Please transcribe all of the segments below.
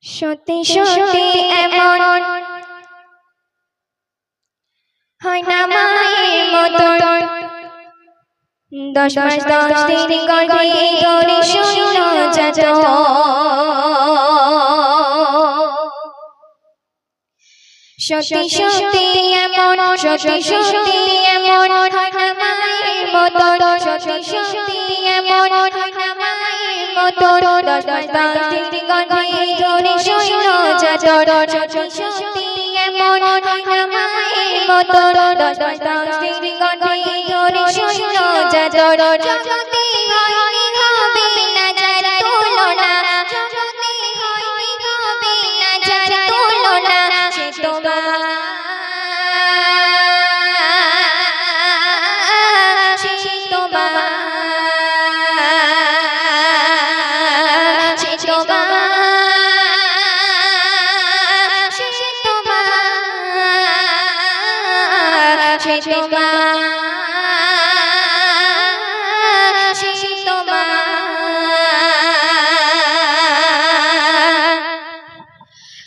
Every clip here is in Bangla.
সত্যি সত্যি এমন হয় না মায়ের মতন 10 মাস 10 দিন গর্ভে ধরে শৈল যাতন সত্যি সত্যি এমন হয় না মায়ের মতন সত্যি সত্যি এমন হয় না মায়ের মতন 10 মাস 10 দিন গর্ভে ধরে শৈল যাতন সত্যি সত্যি এমন হয় না মায়ের মতন 10 মাস 10 দিন গর্ভে ধরে শৈল যাতন জগতে হয়নি হবে না যার তুলনা জগতে হয়নি হবে না যার তুলনা সে তোমার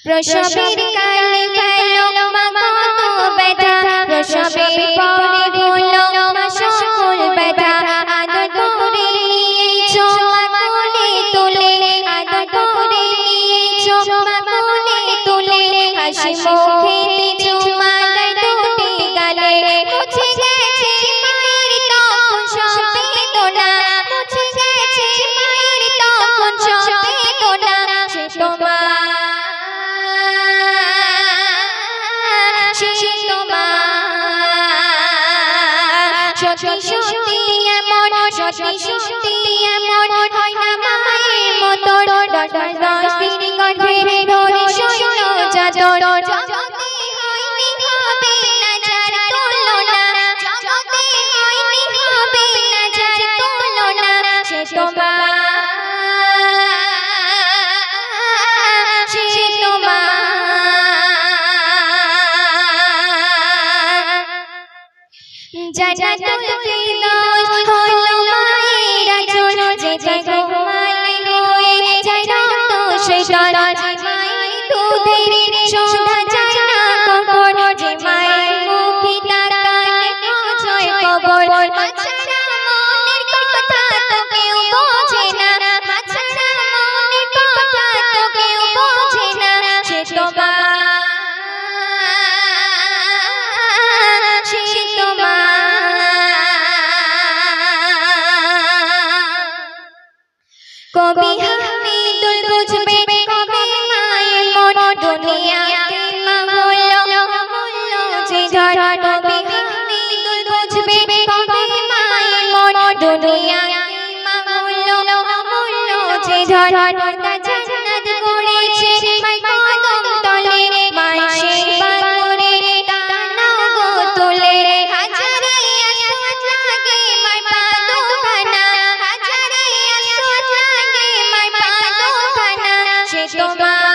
প্রসবের কালে পেল মা কত ব্যথা প্রসবের পরে হলো মা সকল ব্যথা আদর করে নিয়েছো মা কোলে তুলে আদর করে নিয়েছো মা কোলে তুলে হাসি মুখে দিছো মায়ের দুটি গালে মুছে গেছে মায়ের তখন সব বেদনা মুছে গেছে মায়ের তখন সব বেদনা সে তোমার সত্যি সত্যি এমন হয় না মায়ের মতন 10 মাস 10 দিন গর্ভে ধরে শৈল যাতন জগতে হয়নি হবে না যার তুলনা জগতে হয়নি হবে না যার তুলনা সে তোমার জান্নাতুল ফিরদৌস হলো মায়ের আঁচল যেখানে ঘুমালে হয়ে যায় রক্ত সেচন যে মায়ের দুধের সন্ধ্যা যায় না কখন যে মায়ের মুখে তাকালে অজয় কবর মা ছাড়া মনের কথা তো কেউ বোঝে না মা ছাড়া মনের কথা তো কেউ বোঝে না সে তোমার কবি হামিদুল বুঝবে কবে মায়ের মন দুনিয়াতে মা হলো অমূল্য যে ধন কবি হামিদুল বুঝবে কবে মায়ের মন দুনিয়াতে মা হলো অমূল্য যে ধন জান্নাত করেছে মায়ের কদম তলে মায়ের সেবা করে দানাও গো তোলে হাজারে আসওয়াত লাগে মায়ের পাদখানা হাজারে আসওয়াত লাগে মায়ের পাদখানা সে তোমার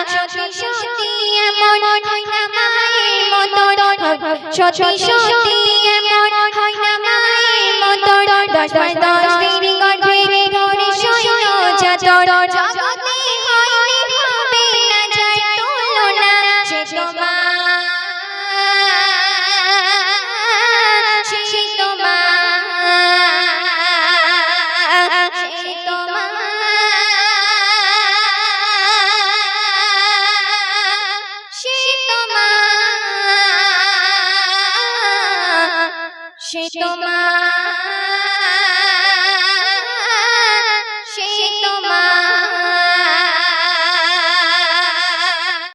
সত্যি সত্যি এমন হয় না মায়ের মতন সত্যি সত্যি এমন হয় না মায়ের মতন 10 মাস 10 দিন গর্ভে ধরে শৈল যাতন জগতে হয়নি হবে না যার তুলনা সে তোমার সে তোমার সে তোমার সে তোমার